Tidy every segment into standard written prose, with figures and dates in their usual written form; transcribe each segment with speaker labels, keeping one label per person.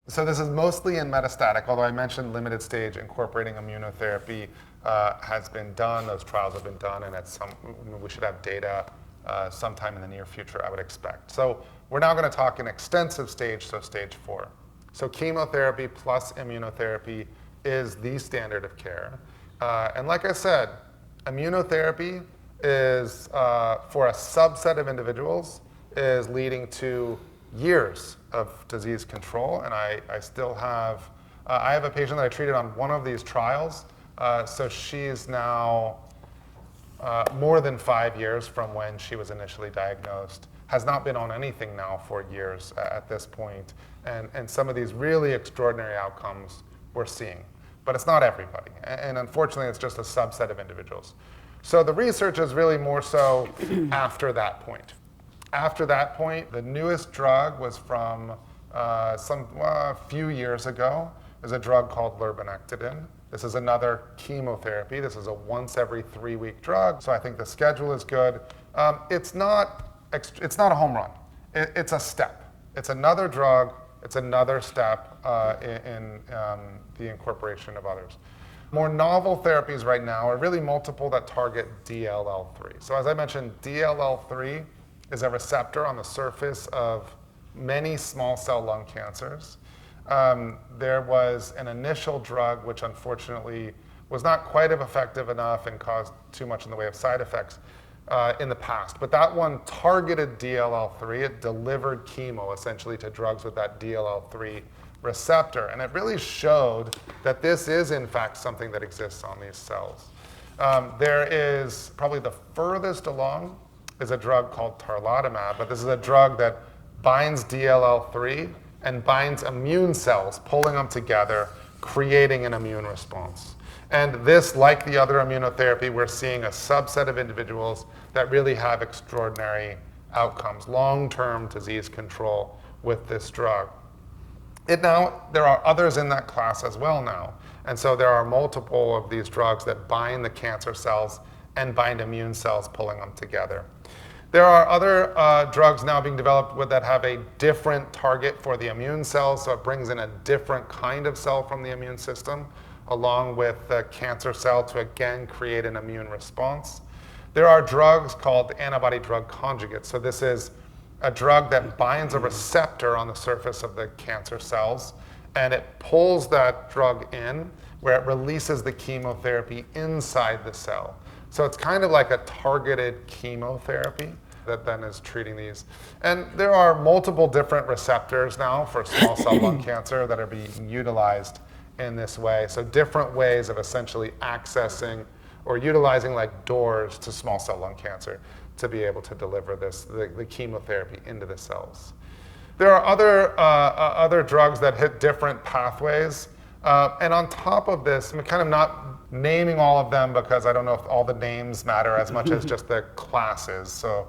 Speaker 1: So this is mostly in metastatic, although I mentioned limited stage incorporating immunotherapy has been done. Those trials have been done, and we should have data sometime in the near future, I would expect. So we're now going to talk in extensive stage, so stage 4. So chemotherapy plus immunotherapy is the standard of care. And like I said, immunotherapy is, for a subset of individuals, is leading to years of disease control. And I still have, I have a patient that I treated on one of these trials. So she's now more than 5 years from when she was initially diagnosed, has not been on anything now for years at this point. And some of these really extraordinary outcomes we're seeing. But it's not everybody. And unfortunately, it's just a subset of individuals. So the research is really more so after that point. After that point, the newest drug was from a few years ago. There's a drug called lurbinectedin. This is another chemotherapy. This is a once every 3-week drug. So I think the schedule is good. It's not a home run. It's a step. It's another drug. It's another step in the incorporation of others. More novel therapies right now are really multiple that target DLL3. So as I mentioned, DLL3 is a receptor on the surface of many small cell lung cancers. There was an initial drug which unfortunately was not quite effective enough and caused too much in the way of side effects in the past. But that one targeted DLL3. It delivered chemo essentially to drugs with that DLL3 receptor. And it really showed that this is in fact something that exists on these cells. There is probably the furthest along is a drug called tarlatamab, but this is a drug that binds DLL3 and binds immune cells, pulling them together, creating an immune response. And this, like the other immunotherapy, we're seeing a subset of individuals that really have extraordinary outcomes, long-term disease control with this drug. There are others in that class as well now. And so there are multiple of these drugs that bind the cancer cells and bind immune cells, pulling them together. There are other drugs now being developed that have a different target for the immune cells, so it brings in a different kind of cell from the immune system, along with the cancer cell to again create an immune response. There are drugs called antibody-drug conjugates. So this is a drug that binds a receptor on the surface of the cancer cells, and it pulls that drug in where it releases the chemotherapy inside the cell. So it's kind of like a targeted chemotherapy that then is treating these. And there are multiple different receptors now for small cell lung cancer that are being utilized in this way. So different ways of essentially accessing or utilizing like doors to small cell lung cancer to be able to deliver the chemotherapy into the cells. There are other drugs that hit different pathways. And on top of this, I'm kind of not naming all of them because I don't know if all the names matter as much as just the classes. So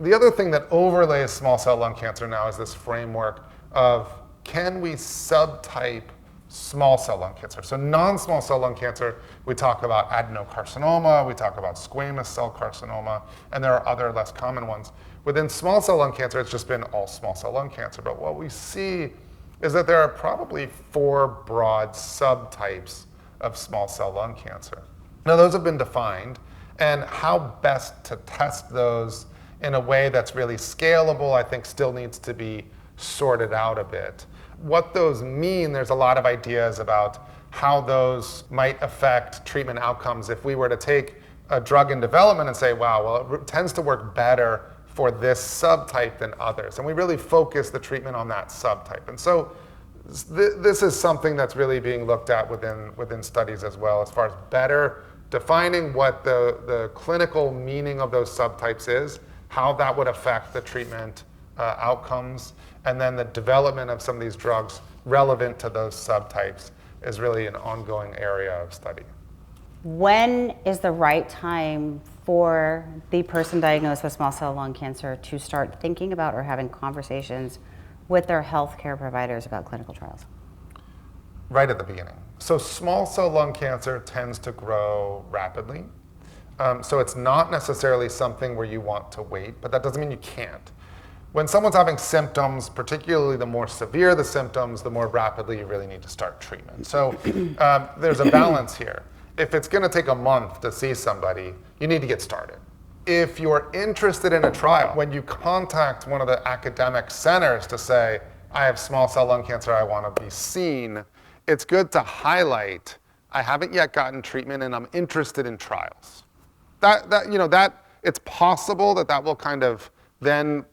Speaker 1: the other thing that overlays small cell lung cancer now is this framework of, can we subtype small cell lung cancer? So non-small cell lung cancer, we talk about adenocarcinoma, we talk about squamous cell carcinoma, and there are other less common ones. Within small cell lung cancer, it's just been all small cell lung cancer. But what we see is that there are probably 4 broad subtypes of small cell lung cancer. Now those have been defined, and how best to test those in a way that's really scalable, I think still needs to be sorted out a bit. What those mean, there's a lot of ideas about how those might affect treatment outcomes if we were to take a drug in development and say, wow, well, it tends to work better for this subtype than others. And we really focus the treatment on that subtype. And so this is something that's really being looked at within studies as well, as far as better defining what the clinical meaning of those subtypes is, how that would affect the treatment outcomes, and then the development of some of these drugs relevant to those subtypes is really an ongoing area of study.
Speaker 2: When is the right time for the person diagnosed with small cell lung cancer to start thinking about or having conversations with their healthcare providers about clinical trials?
Speaker 1: Right at the beginning. So small cell lung cancer tends to grow rapidly. So it's not necessarily something where you want to wait, but that doesn't mean you can't. When someone's having symptoms, particularly the more severe the symptoms, the more rapidly you really need to start treatment. So there's a balance here. If it's going to take a month to see somebody, you need to get started. If you're interested in a trial, when you contact one of the academic centers to say, I have small cell lung cancer, I want to be seen, it's good to highlight, I haven't yet gotten treatment and I'm interested in trials. It's possible that will kind of then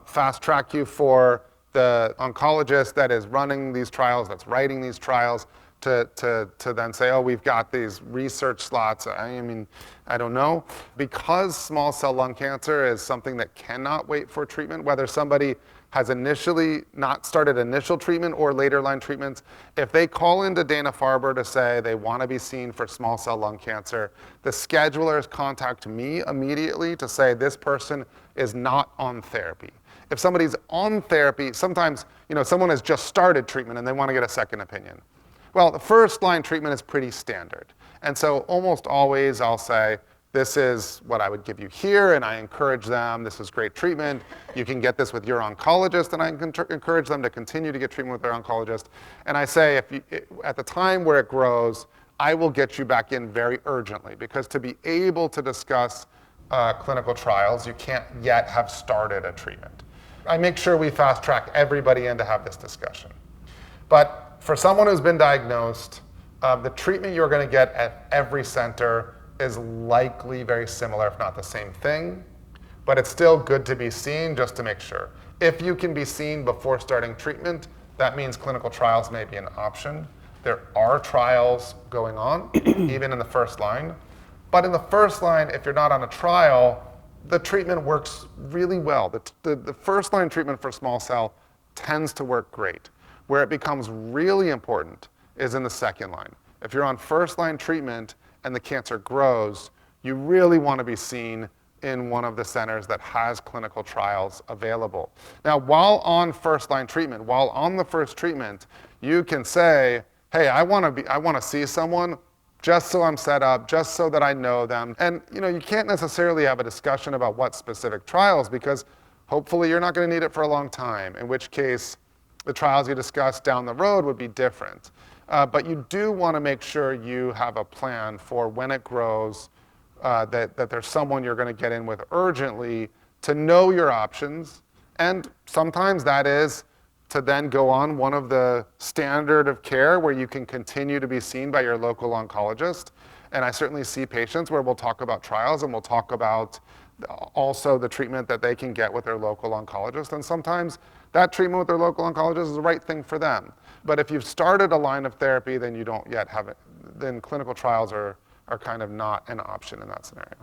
Speaker 1: fast track you for the oncologist that is running these trials, that's writing these trials, to then say, oh, we've got these research slots. I mean, I don't know. Because small cell lung cancer is something that cannot wait for treatment, whether somebody has initially not started initial treatment or later line treatments, if they call into Dana-Farber to say they want to be seen for small cell lung cancer, the schedulers contact me immediately to say this person is not on therapy. If somebody's on therapy, sometimes someone has just started treatment and they want to get a second opinion. Well, the first line treatment is pretty standard. And so almost always I'll say, this is what I would give you here, and I encourage them, this is great treatment. You can get this with your oncologist, and I encourage them to continue to get treatment with their oncologist. And I say, at the time where it grows, I will get you back in very urgently, because to be able to discuss clinical trials, you can't yet have started a treatment. I make sure we fast track everybody in to have this discussion. But for someone who's been diagnosed, the treatment you're going to get at every center is likely very similar, if not the same thing. But it's still good to be seen just to make sure. If you can be seen before starting treatment, that means clinical trials may be an option. There are trials going on, even in the first line. But in the first line, if you're not on a trial, the treatment works really well. The first line treatment for small cell tends to work great. Where it becomes really important is in the second line. If you're on first line treatment and the cancer grows, you really want to be seen in one of the centers that has clinical trials available. Now, while on first line treatment, while on the first treatment, you can say, hey, I want to see someone just so I'm set up, just so that I know them. And you can't necessarily have a discussion about what specific trials, because hopefully you're not going to need it for a long time, in which case the trials you discuss down the road would be different. But you do want to make sure you have a plan for when it grows, that there's someone you're going to get in with urgently to know your options. And sometimes that is to then go on one of the standard of care where you can continue to be seen by your local oncologist. And I certainly see patients where we'll talk about trials and we'll talk about also the treatment that they can get with their local oncologist. And sometimes that treatment with their local oncologist is the right thing for them. But if you've started a line of therapy, then you don't yet have it, then clinical trials are kind of not an option in that scenario.